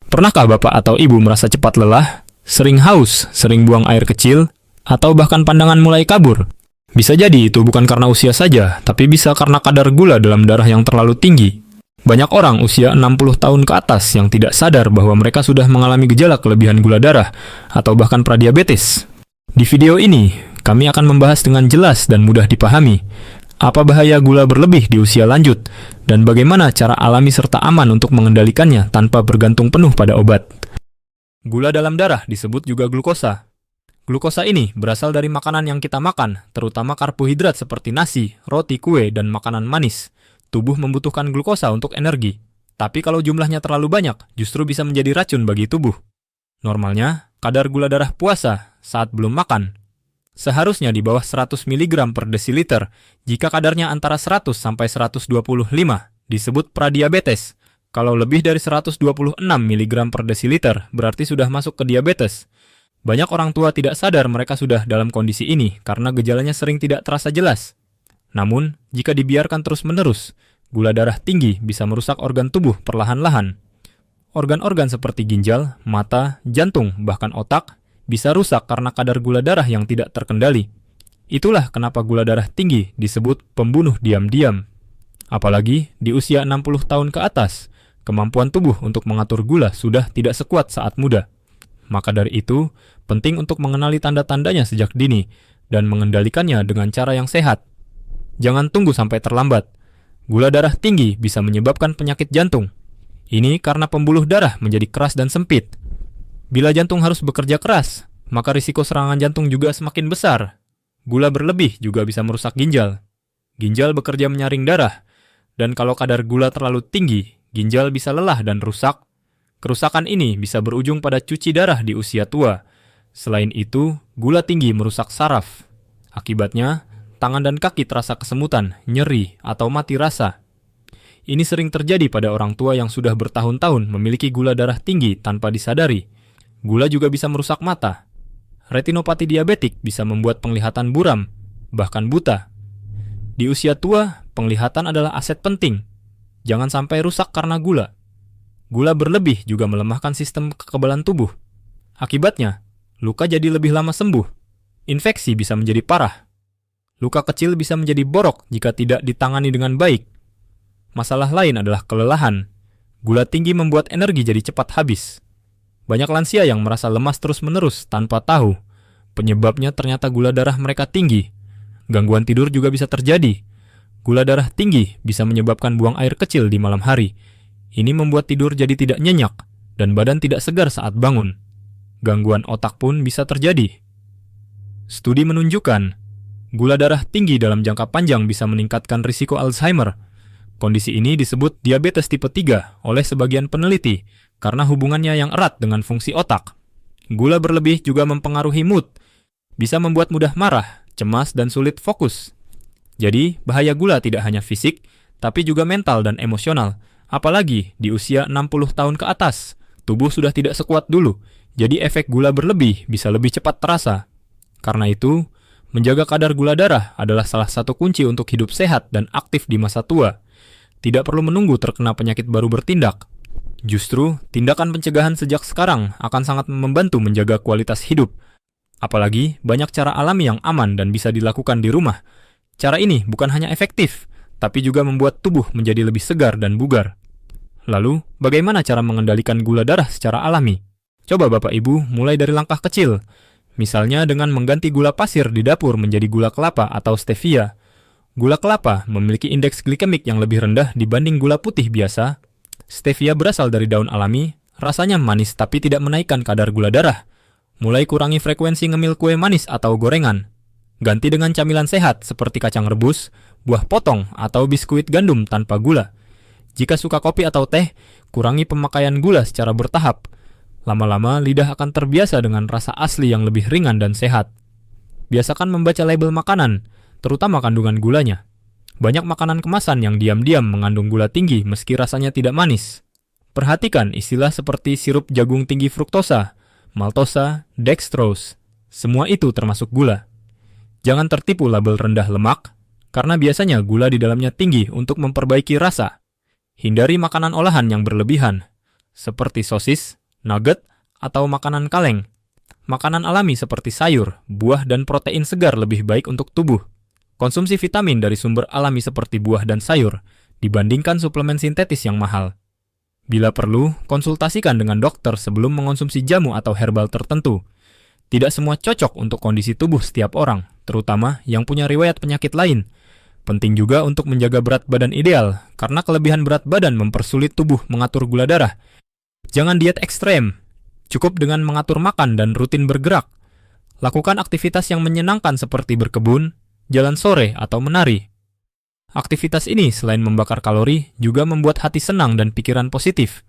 Pernahkah Bapak atau Ibu merasa cepat lelah, sering haus, sering buang air kecil, atau bahkan pandangan mulai kabur? Bisa jadi itu bukan karena usia saja, tapi bisa karena kadar gula dalam darah yang terlalu tinggi. Banyak orang usia 60 tahun ke atas yang tidak sadar bahwa mereka sudah mengalami gejala kelebihan gula darah atau bahkan pradiabetes. Di video ini, kami akan membahas dengan jelas dan mudah dipahami apa bahaya gula berlebih di usia lanjut dan bagaimana cara alami serta aman untuk mengendalikannya tanpa bergantung penuh pada obat. Gula dalam darah disebut juga glukosa. Glukosa ini berasal dari makanan yang kita makan, terutama karbohidrat seperti nasi, roti, kue, dan makanan manis. Tubuh membutuhkan glukosa untuk energi. Tapi kalau jumlahnya terlalu banyak, justru bisa menjadi racun bagi tubuh. Normalnya, kadar gula darah puasa saat belum makan seharusnya di bawah 100 mg per desiliter. Jika kadarnya antara 100 sampai 125, disebut pradiabetes. Kalau lebih dari 126 mg per desiliter, berarti sudah masuk ke diabetes. Banyak orang tua tidak sadar mereka sudah dalam kondisi ini karena gejalanya sering tidak terasa jelas. Namun, jika dibiarkan terus-menerus, gula darah tinggi bisa merusak organ tubuh perlahan-lahan. Organ-organ seperti ginjal, mata, jantung, bahkan otak bisa rusak karena kadar gula darah yang tidak terkendali. Itulah kenapa gula darah tinggi disebut pembunuh diam-diam. Apalagi di usia 60 tahun ke atas, kemampuan tubuh untuk mengatur gula sudah tidak sekuat saat muda. Maka dari itu, penting untuk mengenali tanda-tandanya sejak dini dan mengendalikannya dengan cara yang sehat. Jangan tunggu sampai terlambat. Gula darah tinggi bisa menyebabkan penyakit jantung. Ini karena pembuluh darah menjadi keras dan sempit. Bila jantung harus bekerja keras, maka risiko serangan jantung juga semakin besar. Gula berlebih juga bisa merusak ginjal. Ginjal bekerja menyaring darah, dan kalau kadar gula terlalu tinggi, ginjal bisa lelah dan rusak. Kerusakan ini bisa berujung pada cuci darah di usia tua. Selain itu, gula tinggi merusak saraf. Akibatnya, tangan dan kaki terasa kesemutan, nyeri, atau mati rasa. Ini sering terjadi pada orang tua yang sudah bertahun-tahun memiliki gula darah tinggi tanpa disadari. Gula juga bisa merusak mata. Retinopati diabetik bisa membuat penglihatan buram, bahkan buta. Di usia tua, penglihatan adalah aset penting. Jangan sampai rusak karena gula. Gula berlebih juga melemahkan sistem kekebalan tubuh. Akibatnya, luka jadi lebih lama sembuh. Infeksi bisa menjadi parah. Luka kecil bisa menjadi borok jika tidak ditangani dengan baik. Masalah lain adalah kelelahan. Gula tinggi membuat energi jadi cepat habis. Banyak lansia yang merasa lemas terus-menerus tanpa tahu. Penyebabnya ternyata gula darah mereka tinggi. Gangguan tidur juga bisa terjadi. Gula darah tinggi bisa menyebabkan buang air kecil di malam hari. Ini membuat tidur jadi tidak nyenyak dan badan tidak segar saat bangun. Gangguan otak pun bisa terjadi. Studi menunjukkan, gula darah tinggi dalam jangka panjang bisa meningkatkan risiko Alzheimer. Kondisi ini disebut diabetes tipe 3 oleh sebagian peneliti karena hubungannya yang erat dengan fungsi otak. Gula berlebih juga mempengaruhi mood, bisa membuat mudah marah, cemas, dan sulit fokus. Jadi, bahaya gula tidak hanya fisik, tapi juga mental dan emosional. Apalagi di usia 60 tahun ke atas, tubuh sudah tidak sekuat dulu, jadi efek gula berlebih bisa lebih cepat terasa. Karena itu, menjaga kadar gula darah adalah salah satu kunci untuk hidup sehat dan aktif di masa tua. Tidak perlu menunggu terkena penyakit baru bertindak. Justru, tindakan pencegahan sejak sekarang akan sangat membantu menjaga kualitas hidup. Apalagi, banyak cara alami yang aman dan bisa dilakukan di rumah. Cara ini bukan hanya efektif, tapi juga membuat tubuh menjadi lebih segar dan bugar. Lalu, bagaimana cara mengendalikan gula darah secara alami? Coba Bapak Ibu mulai dari langkah kecil. Misalnya dengan mengganti gula pasir di dapur menjadi gula kelapa atau stevia. Gula kelapa memiliki indeks glikemik yang lebih rendah dibanding gula putih biasa. Stevia berasal dari daun alami, rasanya manis tapi tidak menaikkan kadar gula darah. Mulai kurangi frekuensi ngemil kue manis atau gorengan. Ganti dengan camilan sehat seperti kacang rebus, buah potong, atau biskuit gandum tanpa gula. Jika suka kopi atau teh, kurangi pemakaian gula secara bertahap. Lama-lama lidah akan terbiasa dengan rasa asli yang lebih ringan dan sehat. Biasakan membaca label makanan, terutama kandungan gulanya. Banyak makanan kemasan yang diam-diam mengandung gula tinggi meski rasanya tidak manis. Perhatikan istilah seperti sirup jagung tinggi fruktosa, maltosa, dextrose. Semua itu termasuk gula. Jangan tertipu label rendah lemak, karena biasanya gula di dalamnya tinggi untuk memperbaiki rasa. Hindari makanan olahan yang berlebihan. seperti sosis, nugget, atau makanan kaleng. Makanan alami seperti sayur, buah, dan protein segar lebih baik untuk tubuh. Konsumsi vitamin dari sumber alami seperti buah dan sayur dibandingkan suplemen sintetis yang mahal. Bila perlu, konsultasikan dengan dokter sebelum mengonsumsi jamu atau herbal tertentu. Tidak semua cocok untuk kondisi tubuh setiap orang, terutama yang punya riwayat penyakit lain. Penting juga untuk menjaga berat badan ideal, karena kelebihan berat badan mempersulit tubuh mengatur gula darah. Jangan diet ekstrem, cukup dengan mengatur makan dan rutin bergerak. Lakukan aktivitas yang menyenangkan seperti berkebun, jalan sore, atau menari. Aktivitas ini selain membakar kalori, juga membuat hati senang dan pikiran positif.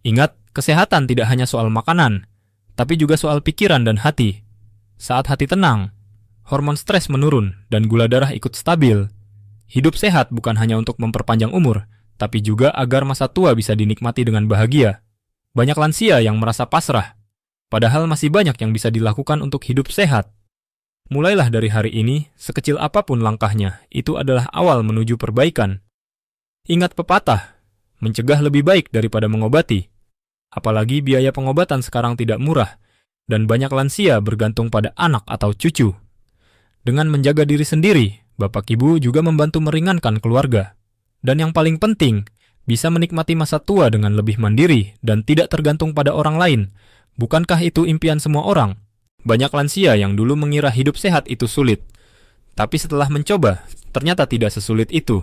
Ingat, kesehatan tidak hanya soal makanan, tapi juga soal pikiran dan hati. Saat hati tenang, hormon stres menurun dan gula darah ikut stabil. Hidup sehat bukan hanya untuk memperpanjang umur, tapi juga agar masa tua bisa dinikmati dengan bahagia. Banyak lansia yang merasa pasrah, padahal masih banyak yang bisa dilakukan untuk hidup sehat. Mulailah dari hari ini, sekecil apapun langkahnya, itu adalah awal menuju perbaikan. Ingat pepatah, mencegah lebih baik daripada mengobati. Apalagi biaya pengobatan sekarang tidak murah, dan banyak lansia bergantung pada anak atau cucu. Dengan menjaga diri sendiri, Bapak Ibu juga membantu meringankan keluarga. Dan yang paling penting, bisa menikmati masa tua dengan lebih mandiri dan tidak tergantung pada orang lain. Bukankah itu impian semua orang? Banyak lansia yang dulu mengira hidup sehat itu sulit. Tapi setelah mencoba, ternyata tidak sesulit itu.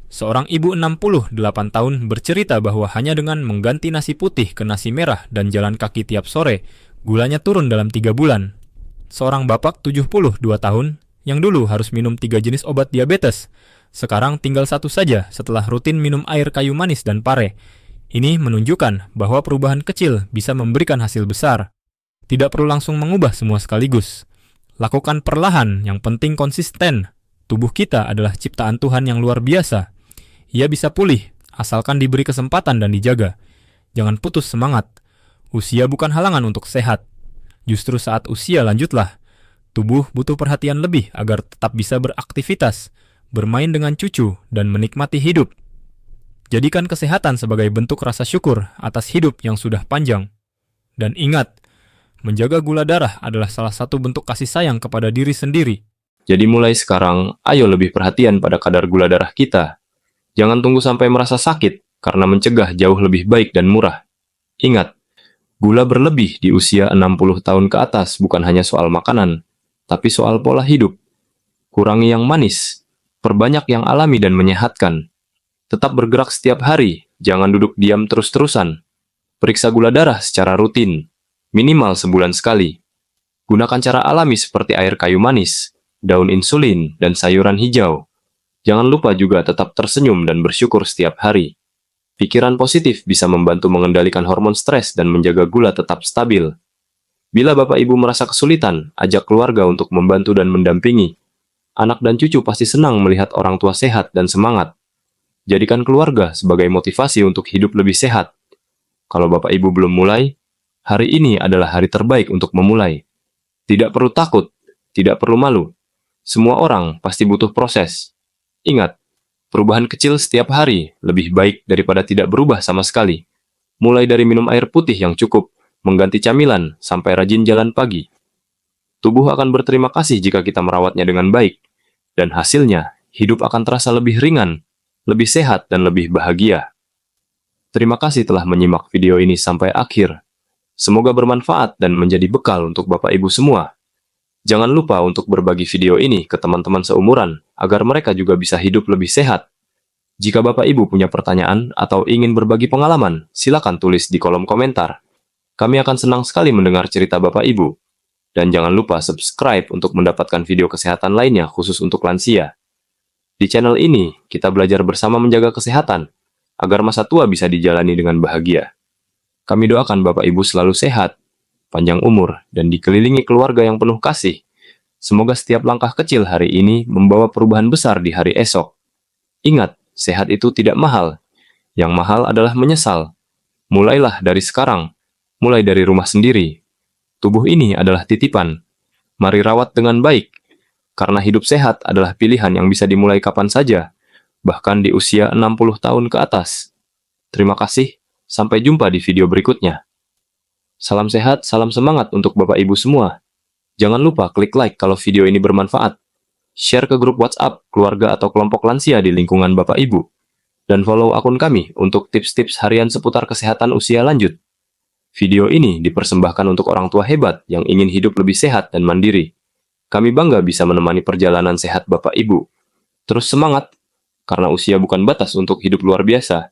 Seorang ibu 68 tahun bercerita bahwa hanya dengan mengganti nasi putih ke nasi merah dan jalan kaki tiap sore, gulanya turun dalam 3 bulan. Seorang bapak 72 tahun yang dulu harus minum 3 jenis obat diabetes, sekarang tinggal 1 saja setelah rutin minum air kayu manis dan pare. Ini menunjukkan bahwa perubahan kecil bisa memberikan hasil besar. Tidak perlu langsung mengubah semua sekaligus. Lakukan perlahan, yang penting konsisten. Tubuh kita adalah ciptaan Tuhan yang luar biasa. Ia bisa pulih, asalkan diberi kesempatan dan dijaga. Jangan putus semangat. Usia bukan halangan untuk sehat. Justru saat usia lanjutlah. Tubuh butuh perhatian lebih agar tetap bisa beraktivitas, bermain dengan cucu, dan menikmati hidup. Jadikan kesehatan sebagai bentuk rasa syukur atas hidup yang sudah panjang. Dan ingat, menjaga gula darah adalah salah satu bentuk kasih sayang kepada diri sendiri. Jadi mulai sekarang, ayo lebih perhatian pada kadar gula darah kita. Jangan tunggu sampai merasa sakit, karena mencegah jauh lebih baik dan murah. Ingat, gula berlebih di usia 60 tahun ke atas bukan hanya soal makanan, tapi soal pola hidup. Kurangi yang manis, perbanyak yang alami dan menyehatkan. Tetap bergerak setiap hari, jangan duduk diam terus-terusan. Periksa gula darah secara rutin, minimal sebulan sekali. Gunakan cara alami seperti air kayu manis, daun insulin, dan sayuran hijau. Jangan lupa juga tetap tersenyum dan bersyukur setiap hari. Pikiran positif bisa membantu mengendalikan hormon stres dan menjaga gula tetap stabil. Bila Bapak Ibu merasa kesulitan, ajak keluarga untuk membantu dan mendampingi. Anak dan cucu pasti senang melihat orang tua sehat dan semangat. Jadikan keluarga sebagai motivasi untuk hidup lebih sehat. Kalau Bapak Ibu belum mulai, hari ini adalah hari terbaik untuk memulai. Tidak perlu takut, tidak perlu malu. Semua orang pasti butuh proses. Ingat, perubahan kecil setiap hari lebih baik daripada tidak berubah sama sekali. Mulai dari minum air putih yang cukup, mengganti camilan, sampai rajin jalan pagi. Tubuh akan berterima kasih jika kita merawatnya dengan baik. Dan hasilnya, hidup akan terasa lebih ringan, lebih sehat, dan lebih bahagia. Terima kasih telah menyimak video ini sampai akhir. Semoga bermanfaat dan menjadi bekal untuk Bapak Ibu semua. Jangan lupa untuk berbagi video ini ke teman-teman seumuran, agar mereka juga bisa hidup lebih sehat. Jika Bapak Ibu punya pertanyaan atau ingin berbagi pengalaman, silakan tulis di kolom komentar. Kami akan senang sekali mendengar cerita Bapak Ibu. Dan jangan lupa subscribe untuk mendapatkan video kesehatan lainnya khusus untuk lansia. Di channel ini, kita belajar bersama menjaga kesehatan, agar masa tua bisa dijalani dengan bahagia. Kami doakan Bapak Ibu selalu sehat, panjang umur, dan dikelilingi keluarga yang penuh kasih. Semoga setiap langkah kecil hari ini membawa perubahan besar di hari esok. Ingat, sehat itu tidak mahal. Yang mahal adalah menyesal. Mulailah dari sekarang, mulai dari rumah sendiri. Tubuh ini adalah titipan. Mari rawat dengan baik, karena hidup sehat adalah pilihan yang bisa dimulai kapan saja, bahkan di usia 60 tahun ke atas. Terima kasih. Sampai jumpa di video berikutnya. Salam sehat, salam semangat untuk Bapak Ibu semua. Jangan lupa klik like kalau video ini bermanfaat. Share ke grup WhatsApp, keluarga atau kelompok lansia di lingkungan Bapak Ibu. Dan follow akun kami untuk tips-tips harian seputar kesehatan usia lanjut. Video ini dipersembahkan untuk orang tua hebat yang ingin hidup lebih sehat dan mandiri. Kami bangga bisa menemani perjalanan sehat Bapak Ibu. Terus semangat, karena usia bukan batas untuk hidup luar biasa.